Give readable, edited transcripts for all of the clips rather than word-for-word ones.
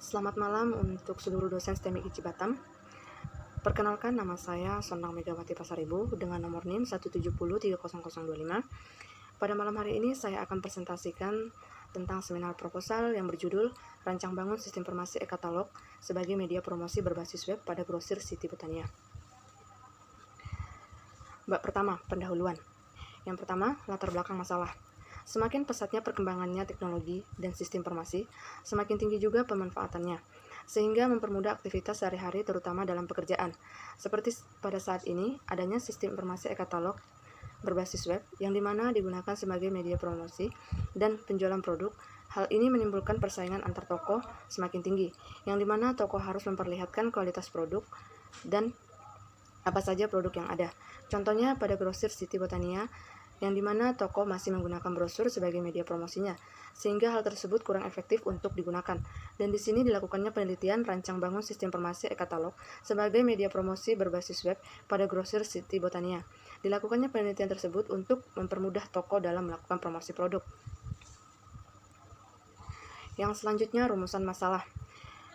Selamat malam untuk seluruh dosen STEMIK IKJ Batam. Perkenalkan, nama saya Sondang Megawati Pasaribu dengan nomor NIM 170300025. Pada malam hari ini saya akan presentasikan tentang seminar proposal yang berjudul Rancang Bangun Sistem Informasi e-Katalog sebagai media promosi berbasis web pada grosir Siti Botania. Bab pertama, pendahuluan. Yang pertama, latar belakang masalah. Semakin pesatnya perkembangannya teknologi dan sistem informasi, semakin tinggi juga pemanfaatannya, sehingga mempermudah aktivitas sehari-hari terutama dalam pekerjaan. Seperti pada saat ini, adanya sistem informasi e-Katalog berbasis web yang dimana digunakan sebagai media promosi dan penjualan produk. Hal ini menimbulkan persaingan antar toko semakin tinggi, yang dimana toko harus memperlihatkan kualitas produk dan apa saja produk yang ada. Contohnya pada grosir Siti Botania, yang dimana toko masih menggunakan brosur sebagai media promosinya, sehingga hal tersebut kurang efektif untuk digunakan. Dan di sini dilakukannya penelitian rancang bangun sistem informasi e-Katalog sebagai media promosi berbasis web pada grosir Siti Botania. Dilakukannya penelitian tersebut untuk mempermudah toko dalam melakukan promosi produk. Yang selanjutnya, rumusan masalah.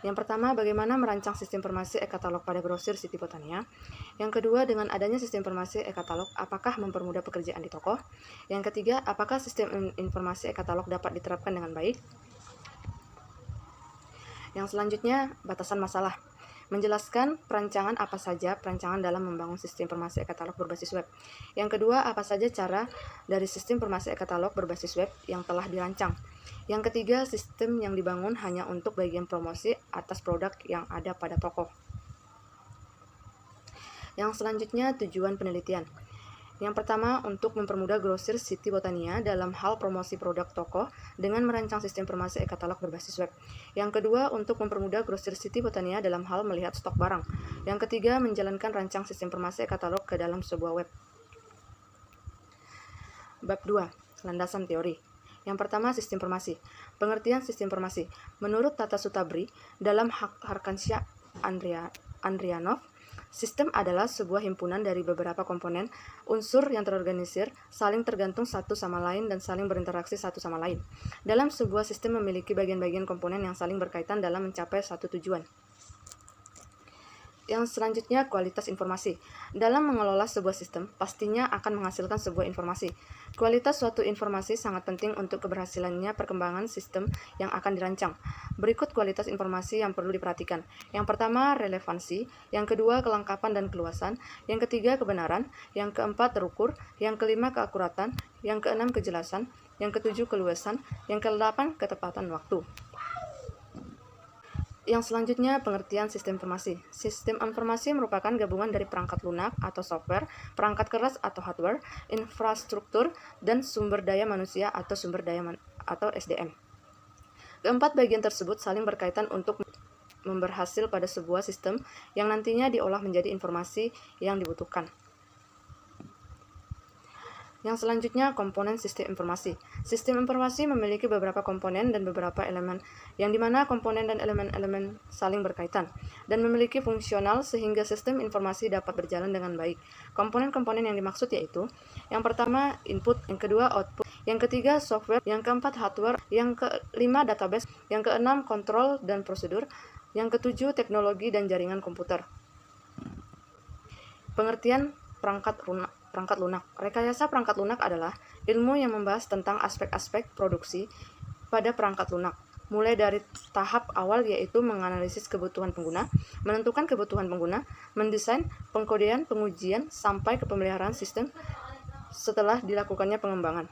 Yang pertama, bagaimana merancang sistem informasi e-Katalog pada grosir Siti Botania. Yang kedua, dengan adanya sistem informasi e-Katalog, apakah mempermudah pekerjaan di toko? Yang ketiga, apakah sistem informasi e-Katalog dapat diterapkan dengan baik? Yang selanjutnya, batasan masalah. Menjelaskan perancangan apa saja perancangan dalam membangun sistem informasi e-Katalog berbasis web. Yang kedua, apa saja cara dari sistem informasi e-Katalog berbasis web yang telah dirancang. Yang ketiga, sistem yang dibangun hanya untuk bagian promosi atas produk yang ada pada toko. Yang selanjutnya, tujuan penelitian. Yang pertama, untuk mempermudah grosir Siti Botania dalam hal promosi produk toko dengan merancang sistem informasi e-Katalog berbasis web. Yang kedua, untuk mempermudah grosir Siti Botania dalam hal melihat stok barang. Yang ketiga, menjalankan rancang sistem informasi e-Katalog ke dalam sebuah web. Bab 2, landasan teori. Yang pertama, sistem informasi. Pengertian sistem informasi. Menurut Tata Sutabri, dalam Harkansya Andrianov, sistem adalah sebuah himpunan dari beberapa komponen, unsur yang terorganisir, saling tergantung satu sama lain dan saling berinteraksi satu sama lain. Dalam sebuah sistem memiliki bagian-bagian komponen yang saling berkaitan dalam mencapai satu tujuan. Yang selanjutnya, kualitas informasi. Dalam mengelola sebuah sistem, pastinya akan menghasilkan sebuah informasi. Kualitas suatu informasi sangat penting untuk keberhasilannya perkembangan sistem yang akan dirancang. Berikut kualitas informasi yang perlu diperhatikan. Yang pertama, relevansi. Yang kedua, kelengkapan dan keluasan. Yang ketiga, kebenaran. Yang keempat, terukur. Yang kelima, keakuratan. Yang keenam, kejelasan. Yang ketujuh, keluasan. Yang kedelapan, ketepatan waktu. Yang selanjutnya, pengertian sistem informasi. Sistem informasi merupakan gabungan dari perangkat lunak atau software, perangkat keras atau hardware, infrastruktur, dan sumber daya manusia atau sumber daya atau SDM. Keempat bagian tersebut saling berkaitan untuk memberhasil pada sebuah sistem yang nantinya diolah menjadi informasi yang dibutuhkan. Yang selanjutnya, komponen sistem informasi. Sistem informasi memiliki beberapa komponen dan beberapa elemen, yang dimana komponen dan elemen-elemen saling berkaitan, dan memiliki fungsional sehingga sistem informasi dapat berjalan dengan baik. Komponen-komponen yang dimaksud yaitu, yang pertama, input, yang kedua, output, yang ketiga, software, yang keempat, hardware, yang kelima, database, yang keenam, kontrol dan prosedur, yang ketujuh, teknologi dan jaringan komputer. Pengertian perangkat lunak. Rekayasa perangkat lunak adalah ilmu yang membahas tentang aspek-aspek produksi pada perangkat lunak, mulai dari tahap awal yaitu menganalisis kebutuhan pengguna, menentukan kebutuhan pengguna, mendesain, pengkodean, pengujian, sampai ke pemeliharaan sistem setelah dilakukannya pengembangan.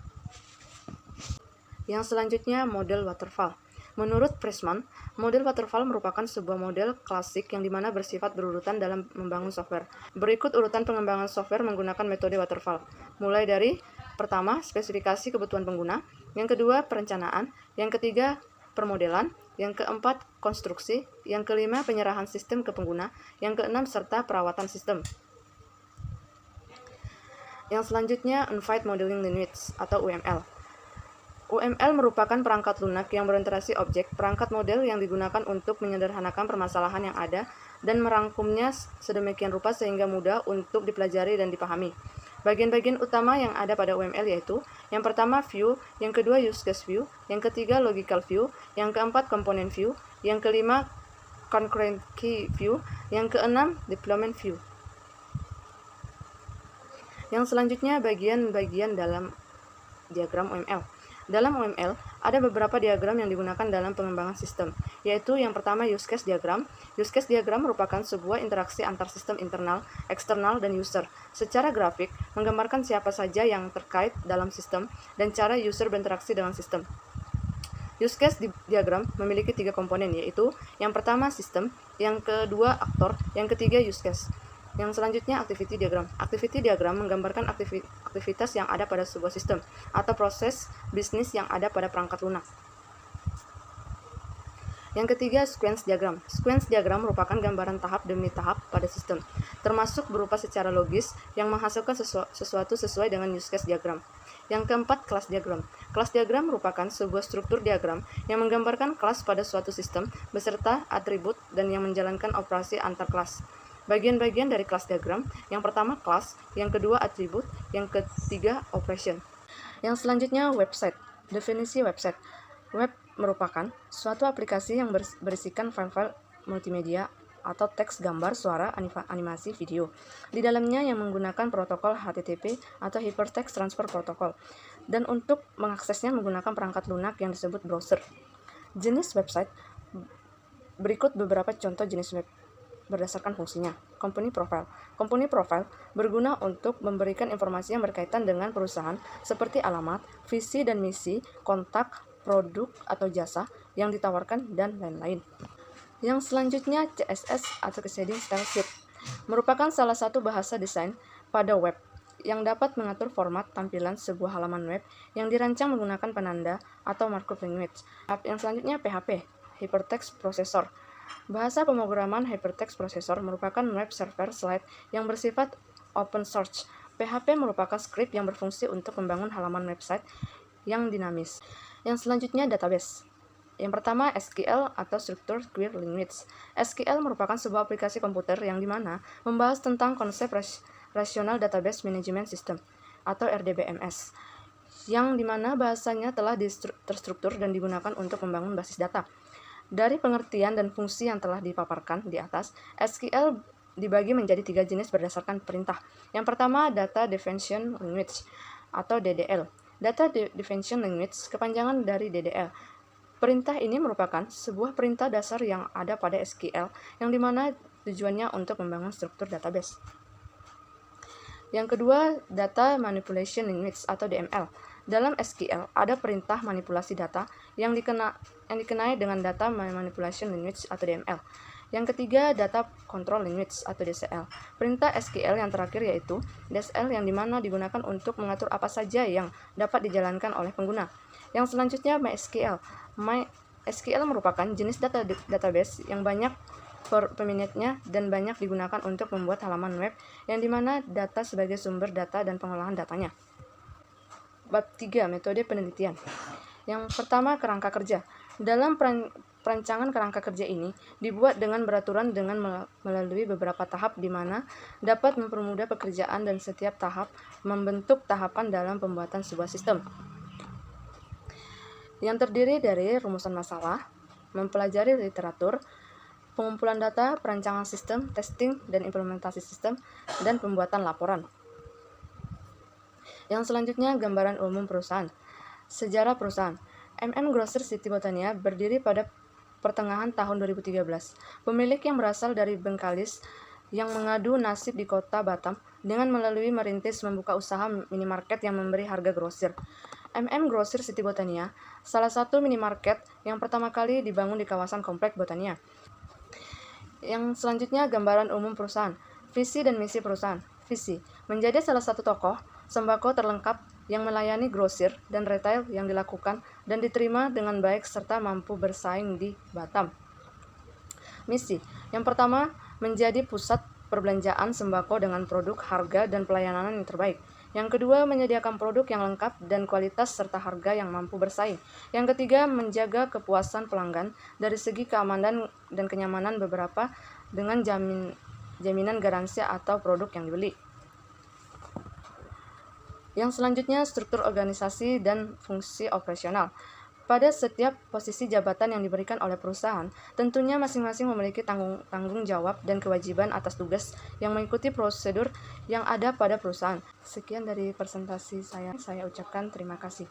Yang selanjutnya, model waterfall. Menurut Pressman, model waterfall merupakan sebuah model klasik yang dimana bersifat berurutan dalam membangun software. Berikut urutan pengembangan software menggunakan metode waterfall. Mulai dari pertama, spesifikasi kebutuhan pengguna, yang kedua, perencanaan, yang ketiga, permodelan, yang keempat, konstruksi, yang kelima, penyerahan sistem ke pengguna, yang keenam, serta perawatan sistem. Yang selanjutnya, Unified Modeling Language atau UML. UML merupakan perangkat lunak yang berinteraksi objek, perangkat model yang digunakan untuk menyederhanakan permasalahan yang ada dan merangkumnya sedemikian rupa sehingga mudah untuk dipelajari dan dipahami. Bagian-bagian utama yang ada pada UML yaitu yang pertama view, yang kedua use case view, yang ketiga logical view, yang keempat component view, yang kelima concurrent key view, yang keenam deployment view. Yang selanjutnya bagian-bagian dalam diagram UML. Dalam UML, ada beberapa diagram yang digunakan dalam pengembangan sistem, yaitu yang pertama use case diagram. Use case diagram merupakan sebuah interaksi antar sistem internal, eksternal, dan user. Secara grafik, menggambarkan siapa saja yang terkait dalam sistem dan cara user berinteraksi dengan sistem. Use case diagram memiliki 3 komponen, yaitu yang pertama sistem, yang kedua aktor, yang ketiga use case. Yang selanjutnya activity diagram. Activity diagram menggambarkan aktivitas yang ada pada sebuah sistem atau proses bisnis yang ada pada perangkat lunak. Yang ketiga, sequence diagram. Sequence diagram merupakan gambaran tahap demi tahap pada sistem, termasuk berupa secara logis yang menghasilkan sesuatu sesuai dengan use case diagram. Yang keempat, kelas diagram. Kelas diagram merupakan sebuah struktur diagram yang menggambarkan kelas pada suatu sistem beserta atribut dan yang menjalankan operasi antar kelas. Bagian-bagian dari kelas diagram, yang pertama kelas, yang kedua atribut, yang ketiga operation. Yang selanjutnya website. Definisi website. Web merupakan suatu aplikasi yang berisikan file-file multimedia atau teks, gambar, suara, animasi, video. Di dalamnya yang menggunakan protokol HTTP atau Hypertext Transfer Protocol. Dan untuk mengaksesnya menggunakan perangkat lunak yang disebut browser. Jenis website. Berikut beberapa contoh jenis web berdasarkan fungsinya. Company profile. Company profile berguna untuk memberikan informasi yang berkaitan dengan perusahaan seperti alamat, visi dan misi, kontak, produk atau jasa yang ditawarkan, dan lain-lain. Yang selanjutnya CSS atau Shading Style Sheet merupakan salah satu bahasa desain pada web yang dapat mengatur format tampilan sebuah halaman web yang dirancang menggunakan penanda atau markup language. Yang selanjutnya PHP, Hypertext Processor. Bahasa pemrograman Hypertext Processor merupakan web server slide yang bersifat open source. PHP merupakan skrip yang berfungsi untuk membangun halaman website yang dinamis. Yang selanjutnya database. Yang pertama SQL atau Structured Query Language. SQL merupakan sebuah aplikasi komputer yang dimana membahas tentang konsep Relational Database Management System atau RDBMS, yang dimana bahasanya telah terstruktur dan digunakan untuk membangun basis data. Dari pengertian dan fungsi yang telah dipaparkan di atas, SQL dibagi menjadi 3 jenis berdasarkan perintah. Yang pertama, Data Definition Language atau DDL. Data Definition Language kepanjangan dari DDL. Perintah ini merupakan sebuah perintah dasar yang ada pada SQL, yang dimana tujuannya untuk membangun struktur database. Yang kedua, Data Manipulation Language atau DML. Dalam SQL ada perintah manipulasi data yang dikenai dengan Data Manipulation Language atau DML. Yang ketiga, Data Control Language atau DCL. Perintah SQL yang terakhir yaitu DCL yang dimana digunakan untuk mengatur apa saja yang dapat dijalankan oleh pengguna. Yang selanjutnya MySQL. MySQL merupakan jenis database yang banyak peminatnya dan banyak digunakan untuk membuat halaman web yang dimana data sebagai sumber data dan pengolahan datanya. Bab 3. Metode penelitian. Yang pertama, kerangka kerja. Dalam perancangan kerangka kerja ini dibuat dengan beraturan dengan melalui beberapa tahap di mana dapat mempermudah pekerjaan dan setiap tahap membentuk tahapan dalam pembuatan sebuah sistem. Yang terdiri dari rumusan masalah, mempelajari literatur, pengumpulan data, perancangan sistem, testing dan implementasi sistem, dan pembuatan laporan. Yang selanjutnya, gambaran umum perusahaan. Sejarah perusahaan. Grocer City Botania berdiri pada pertengahan tahun 2013. Pemilik yang berasal dari Bengkalis yang mengadu nasib di kota Batam dengan melalui merintis membuka usaha minimarket yang memberi harga grosir. Grocer City Botania, salah satu minimarket yang pertama kali dibangun di kawasan Komplek Botania. Yang selanjutnya, gambaran umum perusahaan. Visi dan misi perusahaan. Visi, menjadi salah satu tokoh sembako terlengkap yang melayani grosir dan retail yang dilakukan dan diterima dengan baik serta mampu bersaing di Batam. Misi, yang pertama, menjadi pusat perbelanjaan sembako dengan produk, harga, dan pelayanan yang terbaik. Yang kedua, menyediakan produk yang lengkap dan kualitas serta harga yang mampu bersaing. Yang ketiga, menjaga kepuasan pelanggan dari segi keamanan dan kenyamanan beberapa dengan jaminan garansi atau produk yang dibeli. Yang selanjutnya, struktur organisasi dan fungsi operasional. Pada setiap posisi jabatan yang diberikan oleh perusahaan, tentunya masing-masing memiliki tanggung jawab dan kewajiban atas tugas yang mengikuti prosedur yang ada pada perusahaan. Sekian dari presentasi saya ucapkan terima kasih.